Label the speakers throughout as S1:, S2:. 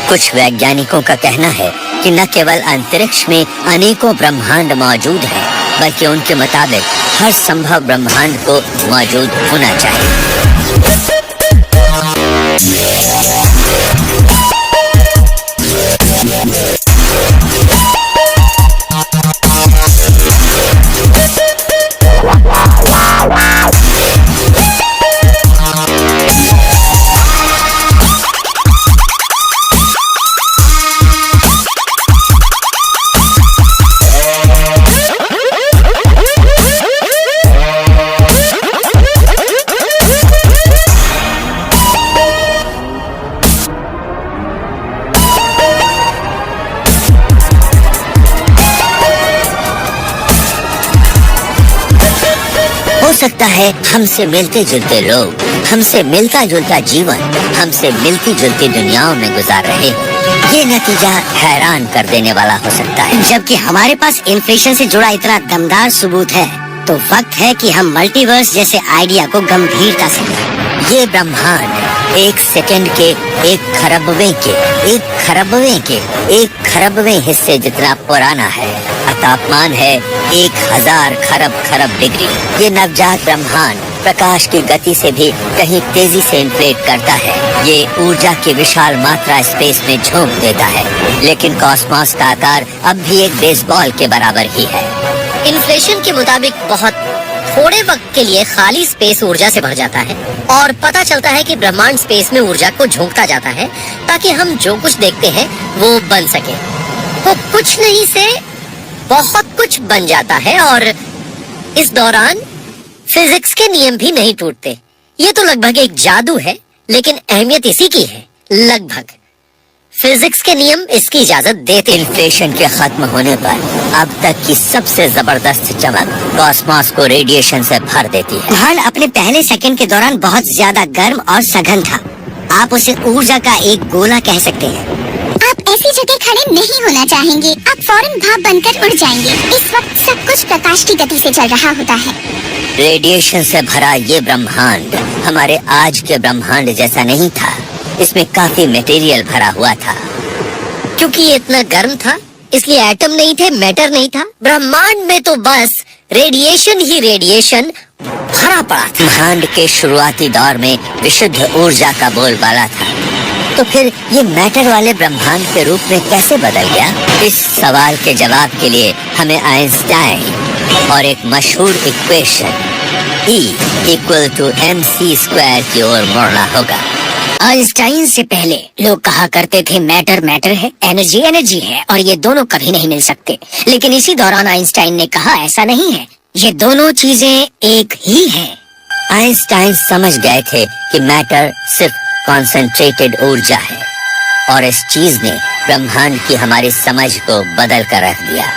S1: कुछ वैज्ञानिकों का कहना है कि न केवल अंतरिक्ष में अनेकों ब्रह्मांड मौजूद हैं, बल्कि उनके मुताबिक हर संभव ब्रह्मांड को मौजूद होना चाहिए। हो सकता है हमसे मिलते जुलते लोग, हमसे मिलता जुलता जीवन, हमसे मिलती जुलती दुनियाओं में गुजार रहे हो। ये नतीजा हैरान कर देने वाला हो सकता है।
S2: जबकि हमारे पास इन्फ्लेशन से जुड़ा इतना दमदार सबूत है, तो वक्त है कि हम मल्टीवर्स जैसे आइडिया को गंभीरता से लें।
S1: ये ब्रह्मांड एक सेकंड के एक खरबवें हिस्से जितना पुराना है। तापमान है 1000 खरब डिग्री। ये नवजात ब्रह्मांड प्रकाश की गति से भी कहीं तेजी से इन्फ्लेट करता है। ये ऊर्जा की विशाल मात्रा स्पेस में झोंक देता है, लेकिन कॉस्मोस का आकार अब भी एक बेसबॉल के बराबर ही है।
S2: इन्फ्लेशन के मुताबिक बहुत थोड़े वक्त के लिए खाली स्पेस ऊर्जा से भर जाता है और पता चलता है कि ब्रह्मांड स्पेस में ऊर्जा को झोंकता जाता है ताकि हम जो कुछ देखते हैं वो बन सके। तो कुछ नहीं से बहुत कुछ बन जाता है और इस दौरान फिजिक्स के नियम भी नहीं टूटते। ये तो लगभग एक जादू है, लेकिन अहमियत इसी की है, लगभग। फिजिक्स के नियम इसकी इजाजत देते हैं।
S1: इन्फ्लेशन के खत्म होने पर अब तक की सबसे जबरदस्त चमक कॉस्मोस को रेडिएशन से भर देती है।
S2: ब्रह्मांड अपने पहले सेकंड के दौरान बहुत ज्यादा गर्म और सघन था। आप उसे ऊर्जा का एक गोला कह सकते हैं।
S3: आप ऐसी जगह खड़े नहीं होना चाहेंगे, आप फौरन भाप बनकर उड़ जाएंगे। इस वक्त सब कुछ प्रकाश की गति से चल रहा होता है।
S1: रेडिएशन से भरा ये ब्रह्मांड हमारे आज के ब्रह्मांड जैसा नहीं था। इसमें काफी मटेरियल भरा हुआ था।
S2: क्योंकि ये इतना गर्म था, इसलिए एटम नहीं थे, मैटर नहीं था। ब्रह्मांड में तो बस रेडिएशन ही रेडिएशन भरा पड़ा था।
S1: ब्रह्मांड के शुरुआती दौर में विशुद्ध ऊर्जा का बोलबाला था, तो फिर ये मैटर वाले ब्रह्मांड के रूप में कैसे बदल गया? इस सवाल के जवाब के लिए हमें आइंस्टाइन और एक मशहूर इक्वेशन E = mc² की ओर मुड़ना होगा।
S2: आइंस्टाइन से पहले लोग कहा करते थे मैटर मैटर है, एनर्जी एनर्जी है, और ये दोनों कभी नहीं मिल सकते। लेकिन इसी दौरान आइंस्टाइन ने कहा ऐसा नहीं है, ये दोनों चीजें एक ही हैं।
S1: आइंस्टाइन समझ गए थे कि मैटर सिर्फ कॉन्सेंट्रेटेड ऊर्जा है, और इस चीज ने ब्रह्मांड की हमारी समझ को बदल कर रख दिया,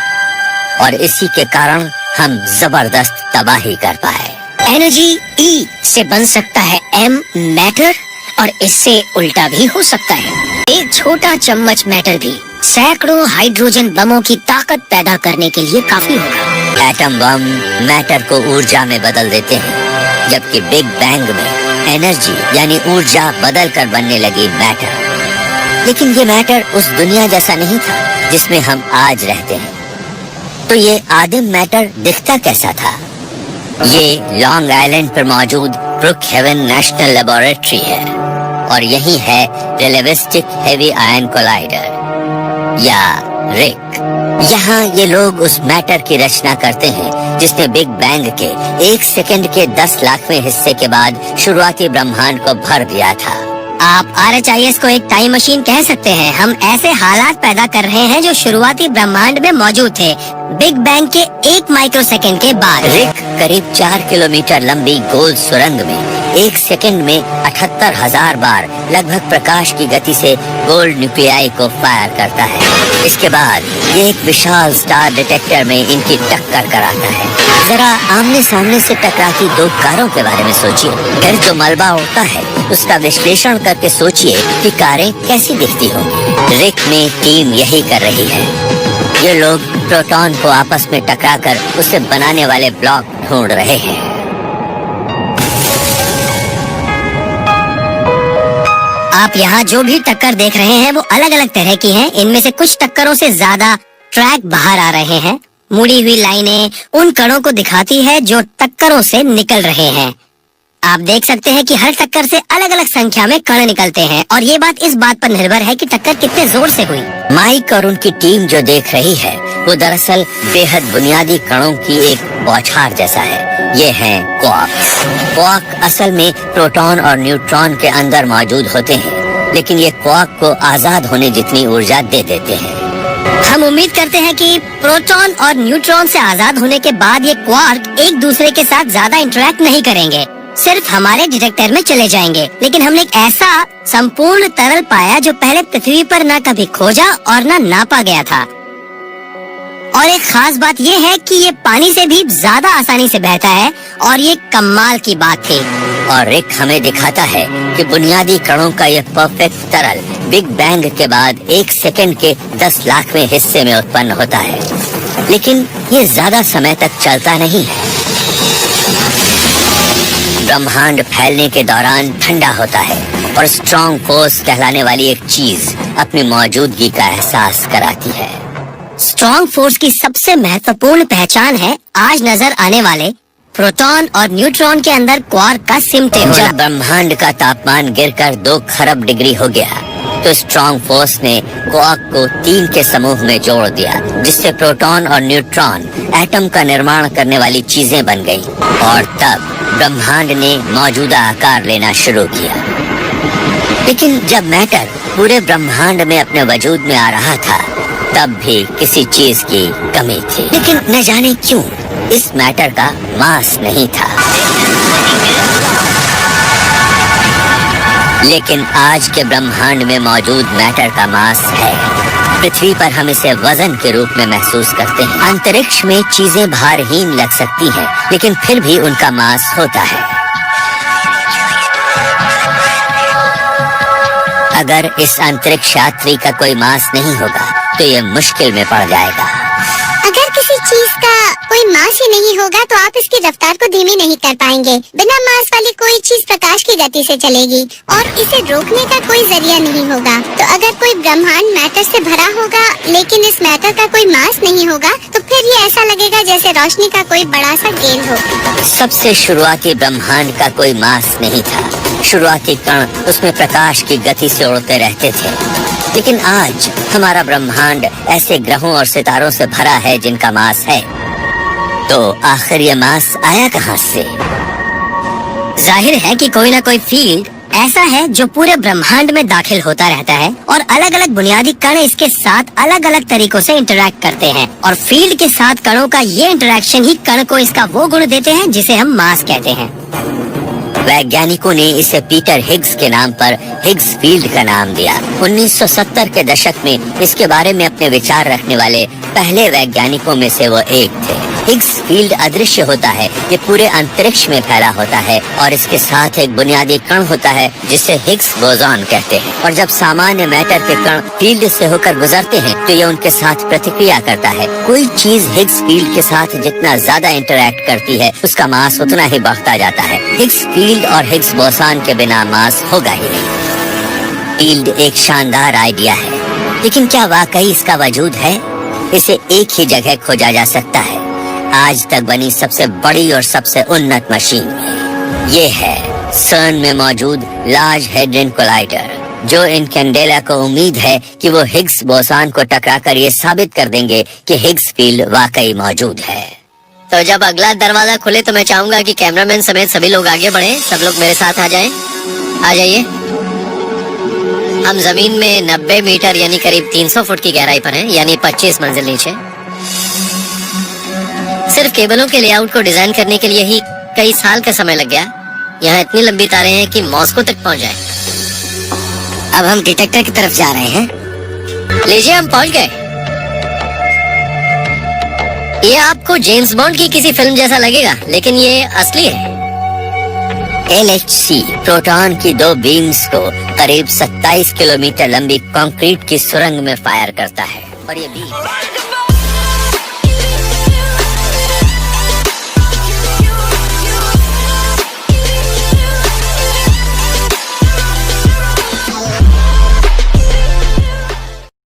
S1: और इसी के कारण हम जबरदस्त तबाही कर पाए।
S2: एनर्जी E से बन सकता है M मैटर, और इससे उल्टा भी हो सकता है। एक छोटा चम्मच मैटर भी सैकड़ों हाइड्रोजन बमों की ताकत पैदा करने के लिए काफी होगा।
S1: एटम बम मैटर को ऊर्जा में बदल देते हैं, जबकि बिग बैंग में एनर्जी यानी ऊर्जा बदल कर बनने लगी मैटर। लेकिन ये मैटर उस दुनिया जैसा नहीं था जिसमें हम आज रहते हैं। तो ये आदिम मैटर दिखता कैसा था? ये लॉन्ग आइलैंड पर मौजूद ब्रुकहेवन नेशनल लेबोरेटरी है, और यही है रिलेटिविस्टिक हेवी आयन कोलाइडर या रिक। यहाँ ये लोग उस मैटर की रचना करते हैं जिसने बिग बैंग के 1 सेकंड के 10 लाखवें हिस्से के बाद शुरुआती ब्रह्मांड को भर दिया था।
S2: आप RHIS को एक टाइम मशीन कह सकते हैं। हम ऐसे हालात पैदा कर रहे हैं जो शुरुआती ब्रह्मांड में मौजूद थे, बिग बैंग के 1 माइक्रोसेकंड के बाद।
S1: रिक करीब 4 किलोमीटर लंबी गोल सुरंग में 1 सेकंड में 78,000 बार लगभग प्रकाश की गति से गोल्ड न्यूक्लियाई को फायर करता है। इसके बाद ये एक विशाल स्टार डिटेक्टर में इनकी टक्कर कराता है। जरा आमने सामने से टकराती 2 कारों के बारे में सोचिए, फिर जो मलबा उड़ता है उसका विश्लेषण करके सोचिए कि कारें कैसी दिखती होंगी। रिक में टीम यही कर रही है। ये लोग प्रोटॉन को आपस में टकराकर उसे बनाने वाले ब्लॉक ढूंढ रहे हैं।
S2: आप यहाँ जो भी टक्कर देख रहे हैं वो अलग अलग तरह की हैं। इनमें से कुछ टक्करों से ज्यादा ट्रैक बाहर आ रहे हैं। मुड़ी हुई लाइनें उन कणों को दिखाती है जो टक्करों से निकल रहे हैं। आप देख सकते हैं कि हर टक्कर से अलग अलग संख्या में कण निकलते हैं और ये बात इस बात पर निर्भर है कि टक्कर कितने जोर से हुई।
S1: माइक और उनकी टीम जो देख रही है वो दरअसल बेहद बुनियादी कणों की एक बौछार जैसा है। ये हैं क्वार्क्स। क्वार्क असल में प्रोटॉन और न्यूट्रॉन के अंदर मौजूद होते हैं, लेकिन ये क्वार्क को आजाद होने जितनी ऊर्जा दे देते हैं।
S2: हम उम्मीद करते हैं कि प्रोटॉन और न्यूट्रॉन से आजाद होने के बाद ये क्वार्क एक दूसरे के साथ ज्यादा इंटरेक्ट नहीं करेंगे, सिर्फ हमारे डिटेक्टर में चले जाएंगे। लेकिन हमने एक ऐसा संपूर्ण तरल पाया जो पहले पृथ्वी पर न कभी खोजा और न नापा गया था। और एक खास बात ये है कि ये पानी से भी ज्यादा आसानी से बहता है और ये कमाल की बात थी।
S1: और रिक हमें दिखाता है कि बुनियादी कणों का ये परफेक्ट तरल बिग बैंग के बाद 1 सेकंड के 10 लाखवें हिस्से में उत्पन्न होता है, लेकिन ये ज्यादा समय तक चलता नहीं है। ब्रह्मांड फैलने के दौरान ठंडा होता है और स्ट्रॉन्ग फोर्स कहलाने वाली एक चीज अपनी मौजूदगी का एहसास कराती है।
S2: स्ट्रॉन्ग फोर्स की सबसे महत्वपूर्ण पहचान है आज नजर आने वाले प्रोटॉन और न्यूट्रॉन के अंदर क्वार्क का सिमटे होना।
S1: जब ब्रह्मांड का तापमान गिरकर 2 खरब डिग्री हो गया तो स्ट्रॉन्ग फोर्स ने क्वार्क को 3 के समूह में जोड़ दिया, जिससे प्रोटॉन और न्यूट्रॉन एटम का निर्माण करने वाली चीजें बन गईं। और तब ब्रह्मांड ने मौजूदा आकार लेना शुरू किया। लेकिन जब मैटर पूरे ब्रह्मांड में अपने वजूद में आ रहा था तब भी किसी चीज की कमी थी। लेकिन न जाने क्यों इस मैटर का मास नहीं था। लेकिन आज के ब्रह्मांड में मौजूद मैटर का मास है। पृथ्वी पर हम इसे वजन के रूप में महसूस करते हैं। अंतरिक्ष में चीजें भारहीन लग सकती हैं, लेकिन फिर भी उनका मास होता है। अगर इस अंतरिक्ष यात्री का कोई मास नहीं होगा तो ये मुश्किल में पड़ जाएगा।
S3: अगर किसी चीज का कोई मास ही नहीं होगा तो आप इसकी रफ्तार को धीमी नहीं कर पाएंगे। बिना मास वाली कोई चीज प्रकाश की गति से चलेगी और इसे रोकने का कोई जरिया नहीं होगा। तो अगर कोई ब्रह्मांड मैटर से भरा होगा लेकिन इस मैटर का कोई मास नहीं होगा तो फिर ये ऐसा लगेगा जैसे रोशनी का कोई बड़ा सा गेंद हो।
S1: सबसे शुरुआती ब्रह्मांड का कोई मास नहीं था। शुरुआती कण उसमें प्रकाश की गति से उड़ते रहते थे। लेकिन आज हमारा ब्रह्मांड ऐसे ग्रहों और सितारों से भरा है जिनका मास है। तो आखिर ये मास आया कहाँ से?
S2: जाहिर है कि कोई ना कोई फील्ड ऐसा है जो पूरे ब्रह्मांड में दाखिल होता रहता है और अलग अलग बुनियादी कण इसके साथ अलग अलग तरीकों से इंटरैक्ट करते हैं। और फील्ड के साथ कणों का ये इंटरैक्शन ही कण को इसका वो गुण देते हैं जिसे हम मास कहते हैं।
S1: वैज्ञानिकों ने इसे पीटर हिग्स के नाम पर हिग्स फील्ड का नाम दिया। 1970 के दशक में इसके बारे में अपने विचार रखने वाले पहले वैज्ञानिकों में से वो एक थे। हिग्स फील्ड अदृश्य होता है, ये पूरे अंतरिक्ष में फैला होता है और इसके साथ एक बुनियादी कण होता है जिसे हिग्स बोसॉन कहते हैं। और जब सामान्य मैटर के कण फील्ड से होकर गुजरते हैं तो ये उनके साथ प्रतिक्रिया करता है। कोई चीज हिग्स फील्ड के साथ जितना ज्यादा इंटरैक्ट करती है उसका मास उतना ही बढ़ता जाता है। हिग्स फील्ड और हिग्स बोसॉन के बिना मास होगा ही नहीं। फील्ड एक शानदार आइडिया है, लेकिन क्या वाकई इसका वजूद है? इसे एक ही जगह खोजा जा सकता है। आज तक बनी सबसे बड़ी और सबसे उन्नत मशीन ये है सर्न में मौजूद लार्ज हेड्रन कोलाइडर, जो इन कैंडेला को उम्मीद है कि वो हिग्स बोसॉन को टकराकर ये साबित कर देंगे कि हिग्स फील्ड वाकई मौजूद है।
S2: तो जब अगला दरवाजा खुले तो मैं चाहूंगा कि कैमरामैन समेत सभी लोग आगे बढ़े। सब लोग मेरे साथ आ जाएं। आ जाइए। हम जमीन में 90 मीटर यानी करीब 300 फुट की गहराई पर हैं, यानी 25 मंजिल नीचे। सिर्फ केबलों के लेआउट को डिजाइन करने के लिए ही कई साल का समय लग गया। यहाँ इतनी लंबी तारें हैं कि मॉस्को तक पहुँच जाए। अब हम डिटेक्टर की तरफ जा रहे हैं। लीजिए, हम पहुँच गए। ये आपको जेम्स बॉन्ड की किसी फिल्म जैसा लगेगा, लेकिन ये असली है।
S1: LHC प्रोटॉन की 2 बीम्स को करीब 27 किलोमीटर लंबी कंक्रीट की सुरंग में फायर करता है और ये बीम